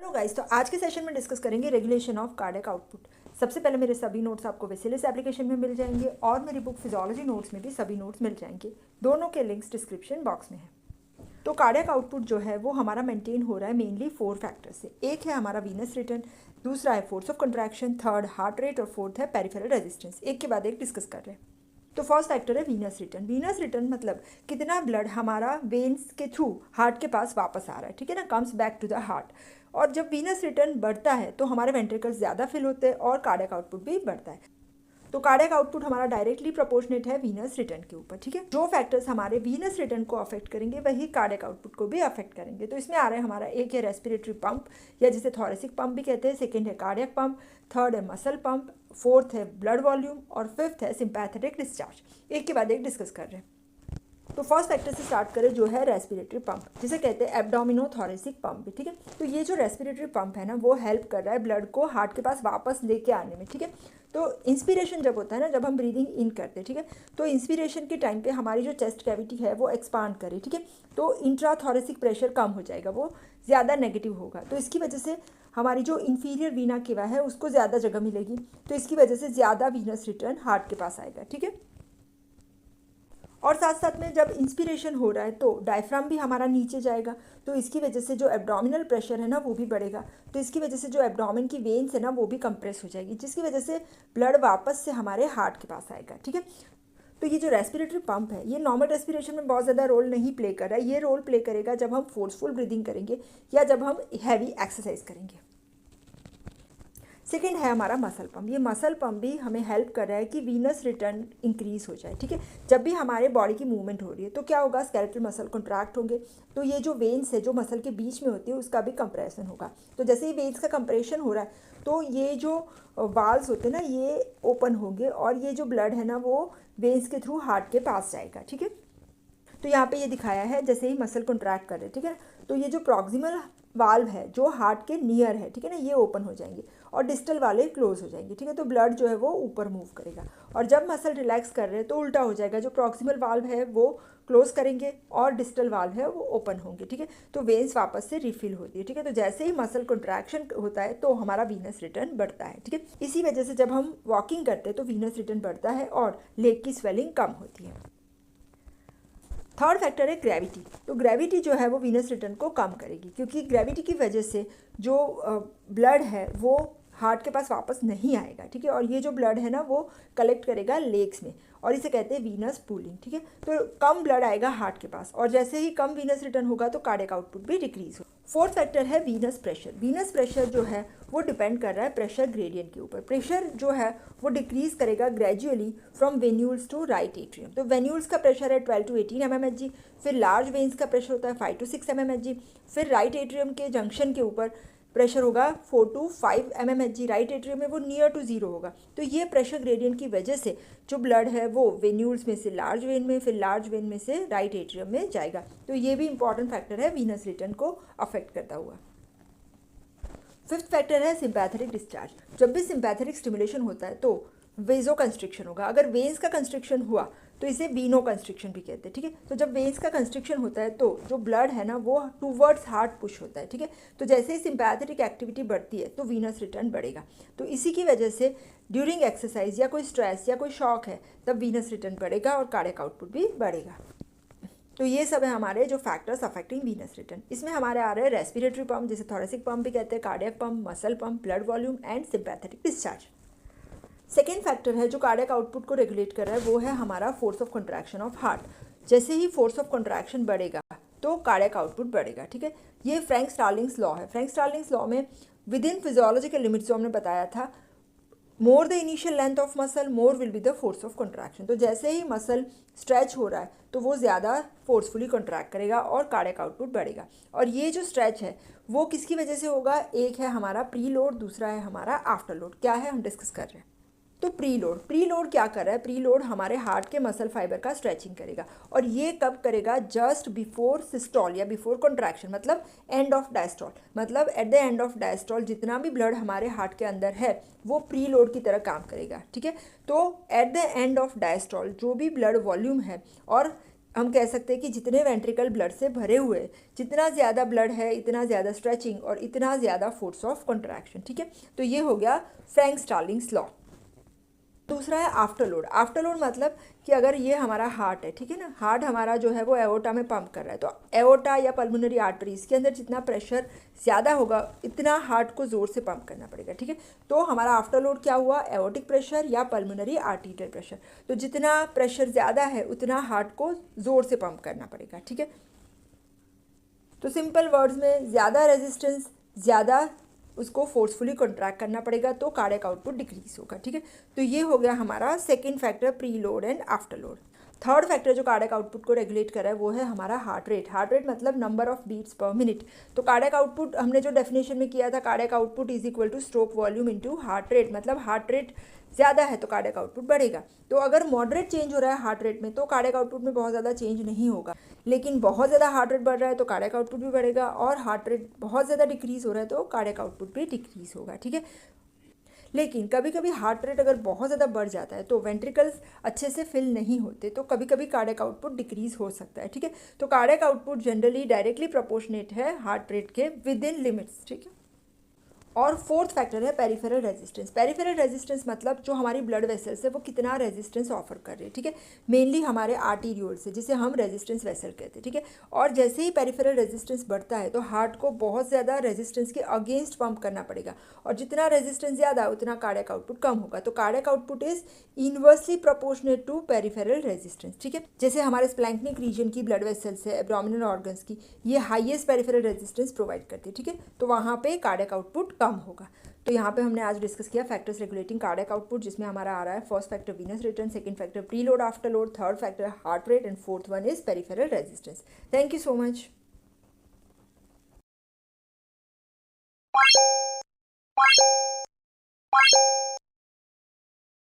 Hello guys, तो आज के सेशन में डिस्कस करेंगे रेगुलेशन ऑफ कार्डियक आउटपुट। सबसे पहले मेरे सभी नोट्स आपको वेसिलिस एप्लीकेशन में मिल जाएंगे और मेरी बुक फिजियोलॉजी नोट्स में भी सभी नोट्स मिल जाएंगे। दोनों के लिंक्स डिस्क्रिप्शन बॉक्स में है। तो कार्डियक आउटपुट जो है वो हमारा मेंटेन हो रहा है मेनली 4 फैक्टर से। एक है हमारा वीनस रिटर्न, दूसरा है force of contraction, third heart rate और फोर्थ है पेरिफेरल रेजिस्टेंस। एक के बाद एक डिस्कस कर रहे हैं। तो फर्स्ट फैक्टर है वीनस रिटर्न। वीनस रिटर्न मतलब कितना ब्लड हमारा वेन्स के थ्रू हार्ट के पास वापस आ रहा है, ठीक है ना, comes back to the heart. और जब वीनस रिटर्न बढ़ता है तो हमारे वेंट्रिकल्स ज़्यादा फिल होते हैं और कार्डियक आउटपुट भी बढ़ता है। तो कार्डियक आउटपुट हमारा डायरेक्टली प्रोपोर्शनेट है वीनस रिटर्न के ऊपर, ठीक है। जो फैक्टर्स हमारे वीनस रिटर्न को अफेक्ट करेंगे वही कार्डियक आउटपुट को भी अफेक्ट करेंगे। तो इसमें आ रहा है हमारा, एक है रेस्पिरेटरी पंप या जिसे थोरेसिक पंप भी कहते हैं, सेकंड है कार्डियक पंप, थर्ड है मसल पंप, फोर्थ है ब्लड वॉल्यूम और फिफ्थ है सिंपैथेटिक डिस्चार्ज। एक के बाद एक डिस्कस कर रहे हैं। तो फर्स्ट फैक्टर से स्टार्ट करें जो है रेस्पिरेटरी पंप, जिसे कहते हैं एब्डोमिनोथोरेसिक पंप भी, ठीक है। तो ये जो रेस्पिरेटरी पंप है ना वो हेल्प कर रहा है ब्लड को हार्ट के पास वापस लेके आने में, ठीक है। तो इंस्पिरेशन जब होता है ना, जब हम ब्रीदिंग इन करते हैं, ठीक है, तो इंस्पिरेशन के टाइम पे हमारी जो चेस्ट कैविटी है वो एक्सपांड करे, ठीक है। तो इंट्राथोरेसिक प्रेशर कम हो जाएगा, वो ज़्यादा नेगेटिव होगा। तो इसकी वजह से हमारी जो इंफीरियर वीना केवा है उसको ज़्यादा जगह मिलेगी। तो इसकी वजह से ज़्यादा वीनस रिटर्न हार्ट के पास आएगा, ठीक है। और साथ साथ में जब इंस्पिरेशन हो रहा है तो डायफ्राम भी हमारा नीचे जाएगा, तो इसकी वजह से जो एब्डोमिनल प्रेशर है ना वो भी बढ़ेगा। तो इसकी वजह से जो एब्डोमिन की वेन्स है ना वो भी कंप्रेस हो जाएगी, जिसकी वजह से ब्लड वापस से हमारे हार्ट के पास आएगा, ठीक है। तो ये जो रेस्पिरेटरी पंप है ये नॉर्मल रेस्पिरेशन में बहुत ज़्यादा रोल नहीं प्ले कर रहा है। ये रोल प्ले करेगा जब हम फोर्सफुल ब्रीदिंग करेंगे या जब हम हैवी एक्सरसाइज करेंगे। सेकेंड है हमारा मसल पंप। ये मसल पंप भी हमें हेल्प कर रहा है कि वीनस रिटर्न इंक्रीज हो जाए, ठीक है। जब भी हमारे बॉडी की मूवमेंट हो रही है तो क्या होगा, स्केलेटल मसल कॉन्ट्रैक्ट होंगे, तो ये जो वेन्स है जो मसल के बीच में होती है उसका भी कंप्रेशन होगा। तो जैसे ही वेन्स का कंप्रेशन हो रहा है तो ये जो वाल्व्स होते हैं ना ये ओपन होंगे और ये जो ब्लड है ना वो वेन्स के थ्रू हार्ट के पास जाएगा, ठीक है। तो यहाँ पे ये दिखाया है जैसे ही मसल कॉन्ट्रैक्ट कर रहे हैं, ठीक है। तो ये जो प्रॉक्सिमल वाल्व है जो हार्ट के नियर है, ठीक है ना, ये ओपन हो जाएंगे और डिस्टल वाले क्लोज हो जाएंगे, ठीक है। तो ब्लड जो है वो ऊपर मूव करेगा। और जब मसल रिलैक्स कर रहे हैं तो उल्टा हो जाएगा, जो प्रॉक्सिमल वाल्व है वो क्लोज करेंगे और डिस्टल वाल्व है वो ओपन होंगे, ठीक है। तो वेन्स वापस से रिफिल होती है, ठीक है। तो जैसे ही मसल कॉन्ट्रैक्शन होता है तो हमारा वीनस रिटर्न बढ़ता है, ठीक है। इसी वजह से जब हम वॉकिंग करते हैं तो वीनस रिटर्न बढ़ता है और लेग की स्वेलिंग कम होती है। थर्ड फैक्टर है ग्रेविटी। तो ग्रेविटी जो है वो वीनस रिटर्न को कम करेगी, क्योंकि ग्रेविटी की वजह से जो ब्लड है वो हार्ट के पास वापस नहीं आएगा, ठीक है। और ये जो ब्लड है ना वो कलेक्ट करेगा लेग्स में और इसे कहते हैं वीनस पूलिंग, ठीक है। तो कम ब्लड आएगा हार्ट के पास और जैसे ही कम वीनस रिटर्न होगा तो कार्डियक आउटपुट भी डिक्रीज हो। फोर्थ फैक्टर है वीनस प्रेशर। वीनस प्रेशर जो है वो डिपेंड कर रहा है प्रेशर ग्रेडियंट के ऊपर। प्रेशर जो है वो डिक्रीज करेगा gradually from venules to right atrium. तो वेन्यूल्स का प्रेशर है 12 to 18 mmHg, फिर लार्ज वेन्स का प्रेशर होता है 5 to 6 mmHg, फिर राइट एट्रियम के जंक्शन के ऊपर प्रेशर होगा 4 to 5 mmHg। राइट एट्रियम में वो नियर टू जीरो होगा। तो ये प्रेशर ग्रेडियंट की वजह से जो ब्लड है वो वेन्यूल्स में से लार्ज वेन में, फिर लार्ज वेन में से राइट एट्रियम में जाएगा। तो ये भी इंपॉर्टेंट फैक्टर है वीनस रिटर्न को अफेक्ट करता हुआ। फिफ्थ फैक्टर है सिंपैथेटिक डिस्चार्ज। जब भी सिंपैथेटिक स्टिमुलेशन होता है तो वेजो कंस्ट्रिक्शन होगा। अगर वेन्स का कंस्ट्रिक्शन हुआ तो इसे वीनो कंस्ट्रिक्शन भी कहते हैं, ठीक है। तो जब वेन्स का कंस्ट्रिक्शन होता है तो जो ब्लड है ना वो टूवर्ड्स हार्ट पुश होता है, ठीक है। तो जैसे ही सिंपैथेटिक एक्टिविटी बढ़ती है तो वीनस रिटर्न बढ़ेगा। तो इसी की वजह से ड्यूरिंग एक्सरसाइज या कोई स्ट्रेस या कोई शॉक है तब वीनस रिटर्न बढ़ेगा और कार्डियक आउटपुट भी बढ़ेगा। तो ये सब है हमारे जो फैक्टर्स अफेक्टिंग वीनस रिटर्न। इसमें हमारे आ रहे हैं रेस्पिरेटरी पंप, जिसे थोरेसिक पंप भी कहते हैं, cardiac pump, muscle pump, blood volume and sympathetic discharge. Second factor है जो कार्डियक आउटपुट को रेगुलेट कर रहा है वो है हमारा force of contraction of heart. जैसे ही फोर्स ऑफ कंट्रैक्शन बढ़ेगा तो कार्डियक आउटपुट बढ़ेगा, ठीक है। ये फ्रैंक स्टार्लिंग्स लॉ है। फ्रैंक स्टार्लिंग्स लॉ में विद इन फिजियोलॉजिकल लिमिट्स जो हमने बताया था, more the initial length of muscle more will be the force of contraction. तो जैसे ही मसल स्ट्रेच हो रहा है तो वो ज़्यादा फोर्सफुली कंट्रैक्ट करेगा और कार्डियक आउटपुट बढ़ेगा। और ये जो स्ट्रेच है वो किसकी वजह से होगा, एक है हमारा प्री लोड, दूसरा है हमारा आफ्टर लोड। क्या है हम डिस्कस कर रहे हैं। तो प्री लोड क्या कर रहा है, प्री लोड हमारे हार्ट के मसल फाइबर का स्ट्रेचिंग करेगा और ये कब करेगा, जस्ट बिफोर सिस्टोल या बिफोर कॉन्ट्रैक्शन, मतलब एंड ऑफ डायस्टोल। मतलब at the end of diastole जितना भी ब्लड हमारे हार्ट के अंदर है वो प्री लोड की तरह काम करेगा, ठीक है। तो at the end of diastole जो भी ब्लड वॉल्यूम है और हम कह सकते हैं कि जितने वेंट्रिकल ब्लड से भरे हुए, जितना ज़्यादा ब्लड है इतना ज़्यादा स्ट्रेचिंग और इतना ज़्यादा फोर्स ऑफ कॉन्ट्रैक्शन, ठीक है। तो ये हो गया फ्रैंक स्टार्लिंग्स लॉ। दूसरा है आफ्टरलोड। आफ्टरलोड मतलब कि अगर ये हमारा हार्ट है, ठीक है ना, हार्ट हमारा जो है वो एओर्टा में पंप कर रहा है, तो एओर्टा या पल्मोनरी आर्टरी इसके अंदर जितना प्रेशर ज़्यादा होगा इतना हार्ट को ज़ोर से पंप करना पड़ेगा, ठीक है। तो हमारा आफ्टरलोड क्या हुआ, एओर्टिक प्रेशर या पल्मोनरी आर्टीरियल प्रेशर। तो जितना प्रेशर ज़्यादा है उतना हार्ट को ज़ोर से पंप करना पड़ेगा, ठीक है। तो सिंपल वर्ड्स में ज़्यादा रेजिस्टेंस, ज़्यादा उसको फोर्सफुली कॉन्ट्रैक्ट करना पड़ेगा तो कार्डियक आउटपुट डिक्रीज होगा, ठीक है। तो ये हो गया हमारा second factor, preload and afterload. Third factor जो कार्डियक आउटपुट को रेगुलेट कर रहा है वो है हमारा हार्ट रेट। हार्ट रेट मतलब number of beats per minute. तो कार्डियक आउटपुट हमने जो डेफिनेशन में किया था, cardiac output is equal to stroke volume into heart rate, मतलब हार्ट रेट ज़्यादा है तो कार्डियक आउटपुट बढ़ेगा। तो अगर मॉडरेट चेंज हो रहा है हार्ट रेट में तो कार्डियक आउटपुट में बहुत ज़्यादा चेंज नहीं होगा, लेकिन बहुत ज़्यादा हार्ट रेट बढ़ रहा है तो कार्डियक आउटपुट भी बढ़ेगा, और हार्ट रेट बहुत ज़्यादा डिक्रीज़ हो रहा है तो कार्डियक आउटपुट भी डिक्रीज़ होगा, ठीक है। लेकिन कभी कभी हार्ट रेट अगर बहुत ज़्यादा बढ़ जाता है तो वेंट्रिकल्स अच्छे से फिल नहीं होते, तो कभी कभी कार्डियक आउटपुट डिक्रीज हो सकता है, ठीक है। तो cardiac output generally directly proportionate है हार्ट रेट के विद इन लिमिट्स, ठीक है। और फोर्थ फैक्टर है पेरिफेरल रेजिस्टेंस। पेरिफेरल रेजिस्टेंस मतलब जो हमारी ब्लड वेसल्स है वो कितना रेजिस्टेंस ऑफर कर रहे हैं, ठीक है। मेनली हमारे आर्टीरियोल से, जिसे हम रेजिस्टेंस वेसल कहते हैं, ठीक है। और जैसे ही पेरिफेरल रेजिस्टेंस बढ़ता है तो हार्ट को बहुत ज़्यादा रेजिस्टेंस के अगेंस्ट पंप करना पड़ेगा, और जितना रेजिस्टेंस ज़्यादा उतना कार्डियक आउटपुट कम होगा। तो cardiac output is inversely proportionate to peripheral resistance, ठीक है। जैसे हमारे स्प्लैंक्निक रीजन की ब्लड वेसल्स है, एब्डोमिनल ऑर्गन्स की, ये हाईएस्ट पेरिफेरल रेजिस्टेंस प्रोवाइड करती है, ठीक है। तो वहाँ पे कार्डियक आउटपुट कम होगा। तो यहाँ पे हमने आज डिस्कस किया फैक्टर्स रेगुलेटिंग कार्डियक आउटपुट, जिसमें हमारा आ रहा है first factor venous return, second factor pre load after load, third factor heart rate and fourth one is peripheral resistance. Thank you so much.